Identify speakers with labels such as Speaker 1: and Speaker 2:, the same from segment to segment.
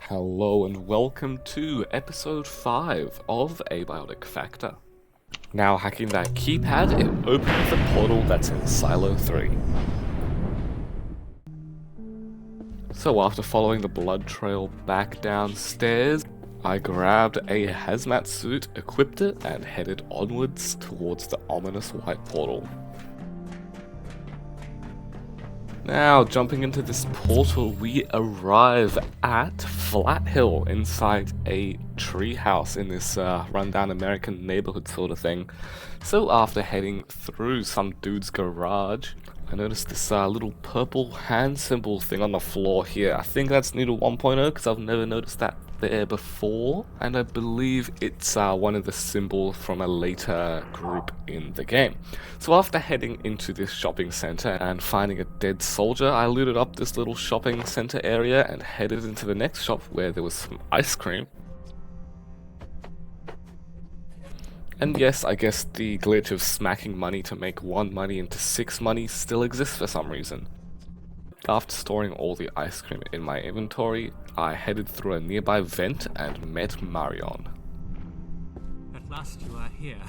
Speaker 1: Hello and welcome to episode 5 of Abiotic Factor. Now hacking that keypad, it opens the portal that's in Silo 3. So after following the blood trail back downstairs, I grabbed a hazmat suit, equipped it, and headed onwards towards the ominous white portal. Now, jumping into this portal, we arrive at Flathill inside a treehouse in this rundown American neighborhood sort of thing. So after heading through some dude's garage, I noticed this little purple hand symbol thing on the floor here. I think that's new to 1.0 because I've never noticed that there before, and I believe it's one of the symbols from a later group in the game. So after heading into this shopping center and finding a dead soldier, I looted up this little shopping center area and headed into the next shop where there was some ice cream. And yes, I guess the glitch of smacking money to make 1 money into 6 money still exists for some reason. After storing all the ice cream in my inventory, I headed through a nearby vent and met Marion.
Speaker 2: At last you are here.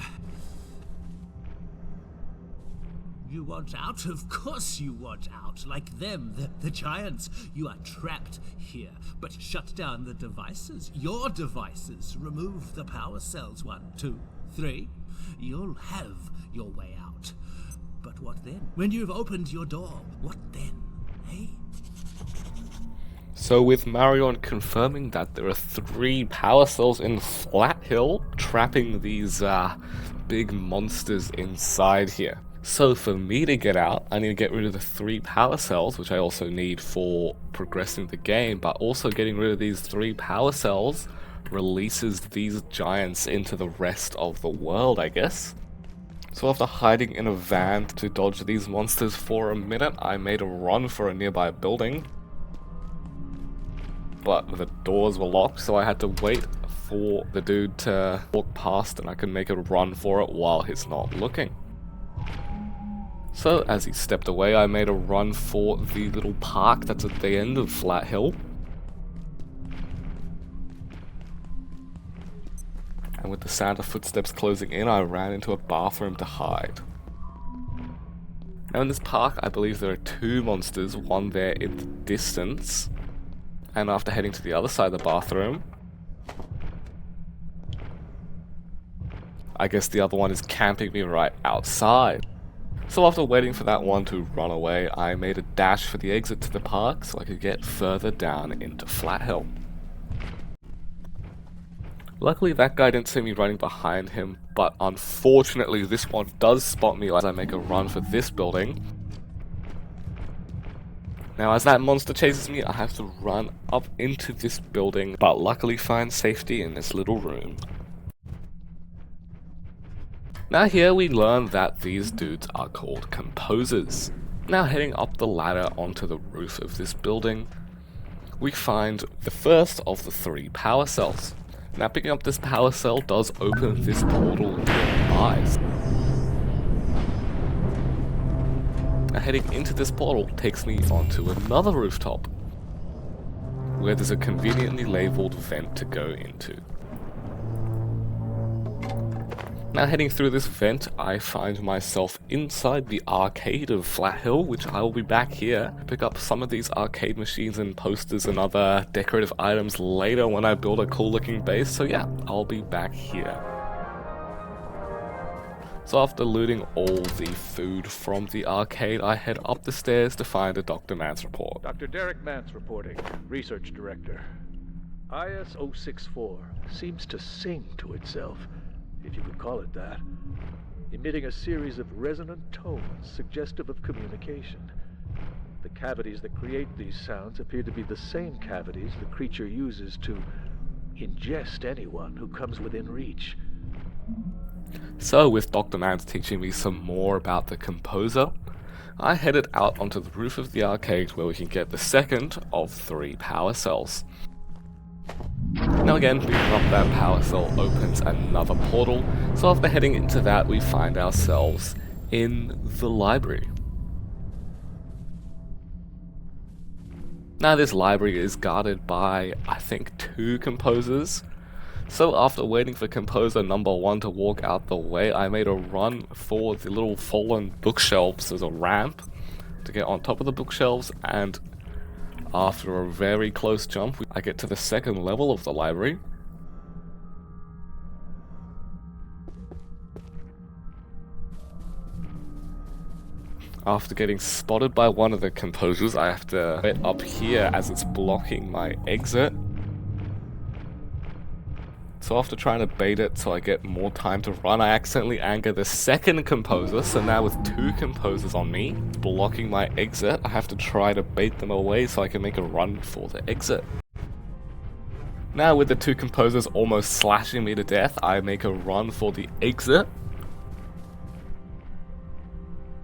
Speaker 2: You want out? Of course you want out. Like them, the giants. You are trapped here. But shut down the devices. Your devices. Remove the power cells. 1, 2, 3. You'll have your way out. But what then? When you've opened your door, what then? Hey?
Speaker 1: So with Marion confirming that there are 3 power cells in Flathill, trapping these big monsters inside here. So for me to get out, I need to get rid of the 3 power cells, which I also need for progressing the game, but also getting rid of these 3 power cells releases these giants into the rest of the world, I guess. So after hiding in a van to dodge these monsters for a minute, I made a run for a nearby building. But the doors were locked, so I had to wait for the dude to walk past and I could make a run for it while he's not looking. So as he stepped away, I made a run for the little park that's at the end of Flathill. And with the sound of footsteps closing in, I ran into a bathroom to hide. Now in this park, I believe there are 2 monsters, one there in the distance. And after heading to the other side of the bathroom, I guess the other one is camping me right outside. So after waiting for that one to run away, I made a dash for the exit to the park so I could get further down into Flathill. Luckily that guy didn't see me running behind him, but unfortunately this one does spot me as I make a run for this building. Now as that monster chases me, I have to run up into this building, but luckily find safety in this little room. Now here we learn that these dudes are called composers. Now heading up the ladder onto the roof of this building, we find the first of the 3 power cells. Now picking up this power cell does open this portal nearby. Now heading into this portal takes me onto another rooftop, where there's a conveniently labelled vent to go into. Now heading through this vent, I find myself inside the arcade of Flathill, which I will be back here to pick up some of these arcade machines and posters and other decorative items later when I build a cool looking base, so yeah, I'll be back here. So after looting all the food from the arcade, I head up the stairs to find a Dr. Mance report.
Speaker 3: Dr. Derek Mance reporting, Research Director. IS-064 seems to sing to itself, if you could call it that, emitting a series of resonant tones suggestive of communication. The cavities that create these sounds appear to be the same cavities the creature uses to ingest anyone who comes within reach.
Speaker 1: So with Dr. Mance teaching me some more about the composer, I headed out onto the roof of the arcade where we can get the second of 3 power cells. Now again, picking up that power cell opens another portal, so after heading into that we find ourselves in the library. Now this library is guarded by, I think, 2 composers. So after waiting for composer number 1 to walk out the way, I made a run for the little fallen bookshelves as a ramp to get on top of the bookshelves, and after a very close jump, I get to the 2nd level of the library. After getting spotted by one of the composers, I have to get up here as it's blocking my exit. So after trying to bait it so I get more time to run, I accidentally anger the 2nd composer, so now with 2 composers on me, blocking my exit, I have to try to bait them away so I can make a run for the exit. Now with the 2 composers almost slashing me to death, I make a run for the exit.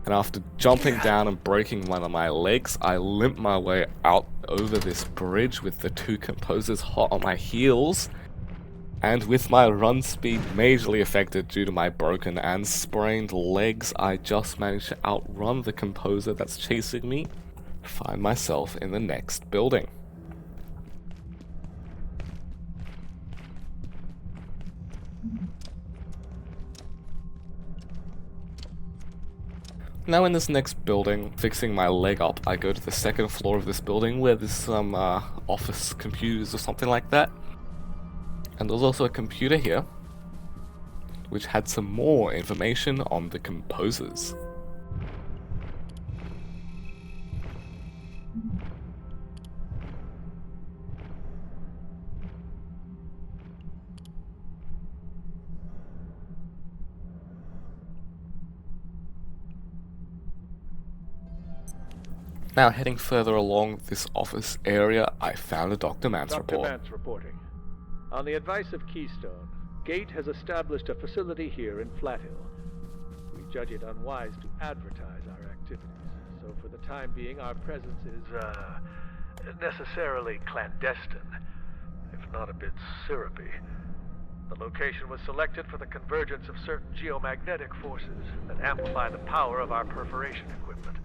Speaker 1: And after jumping down and breaking one of my legs, I limp my way out over this bridge with the 2 composers hot on my heels. And with my run speed majorly affected due to my broken and sprained legs, I just managed to outrun the composer that's chasing me, find myself in the next building. Now in this next building, fixing my leg up, I go to the 2nd floor of this building where there's some office computers or something like that. And there's also a computer here, which had some more information on the composers. Now heading further along this office area, I found a Dr. Mance report.
Speaker 3: Dr. Mance reporting. On the advice of Keystone, Gate has established a facility here in Flathill. We judge it unwise to advertise our activities, so for the time being our presence is, necessarily clandestine, if not a bit syrupy. The location was selected for the convergence of certain geomagnetic forces that amplify the power of our perforation equipment.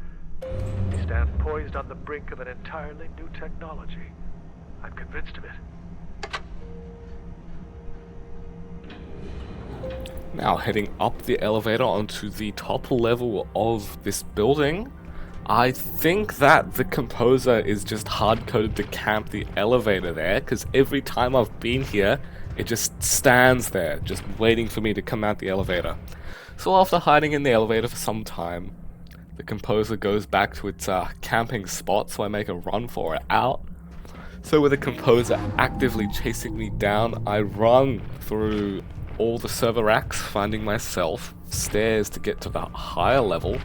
Speaker 3: We stand poised on the brink of an entirely new technology. I'm convinced of it.
Speaker 1: Now heading up the elevator onto the top level of this building, I think that the composer is just hard-coded to camp the elevator there, because every time I've been here, it just stands there, just waiting for me to come out the elevator. So after hiding in the elevator for some time, the composer goes back to its camping spot, so I make a run for it out. So with the composer actively chasing me down, I run through all the server racks, finding myself stairs to get to the higher level.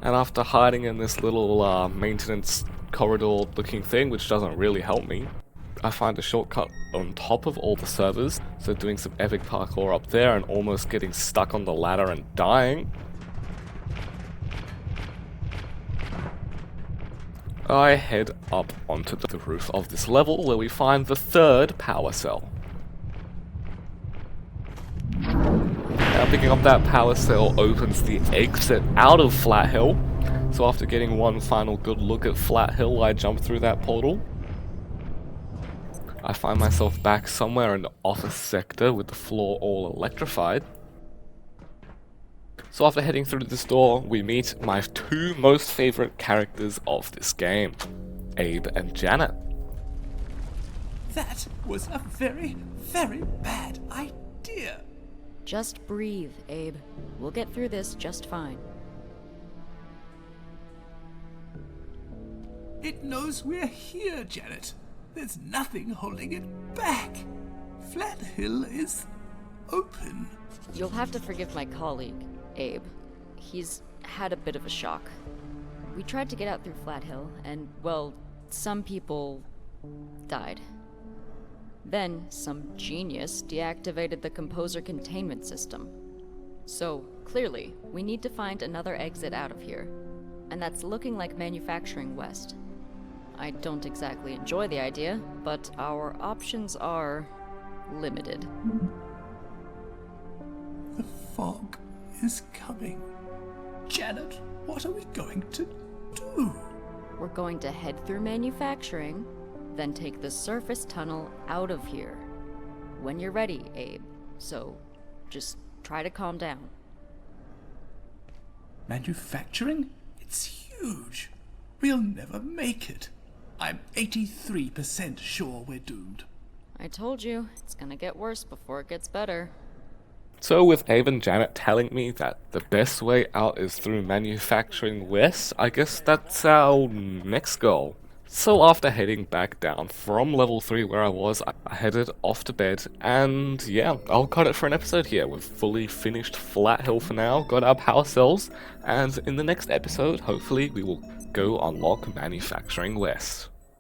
Speaker 1: And after hiding in this little maintenance corridor looking thing, which doesn't really help me, I find a shortcut on top of all the servers, so doing some epic parkour up there and almost getting stuck on the ladder and dying. I head up onto the roof of this level where we find the 3rd power cell. Now picking up that power cell opens the exit out of Flathill, so after getting one final good look at Flathill, I jump through that portal. I find myself back somewhere in the office sector with the floor all electrified. So after heading through this door, we meet my 2 most favorite characters of this game, Abe and Janet.
Speaker 2: That was a very, very bad idea.
Speaker 4: Just breathe, Abe. We'll get through this just fine.
Speaker 2: It knows we're here, Janet. There's nothing holding it back. Flathill is open.
Speaker 4: You'll have to forgive my colleague, Abe. He's had a bit of a shock. We tried to get out through Flathill, and, well, some people died. Then, some genius deactivated the composer containment system. So, clearly, we need to find another exit out of here. And that's looking like Manufacturing West. I don't exactly enjoy the idea, but our options are limited.
Speaker 2: The fog is coming. Janet,
Speaker 5: What are we going to do?
Speaker 4: We're going to head through manufacturing, then take the surface tunnel out of here. When you're ready, Abe. So, just try to calm down.
Speaker 5: Manufacturing? It's huge. We'll never make it. I'm 83% sure we're doomed.
Speaker 4: I told you, it's gonna get worse before it gets better.
Speaker 1: So with Abe and Janet telling me that the best way out is through manufacturing west, I guess that's our next goal. So after heading back down from level 3 where I was, I headed off to bed, and yeah, I'll cut it for an episode here. We've fully finished Flathill for now, got our power cells, and in the next episode, hopefully we will go unlock manufacturing west.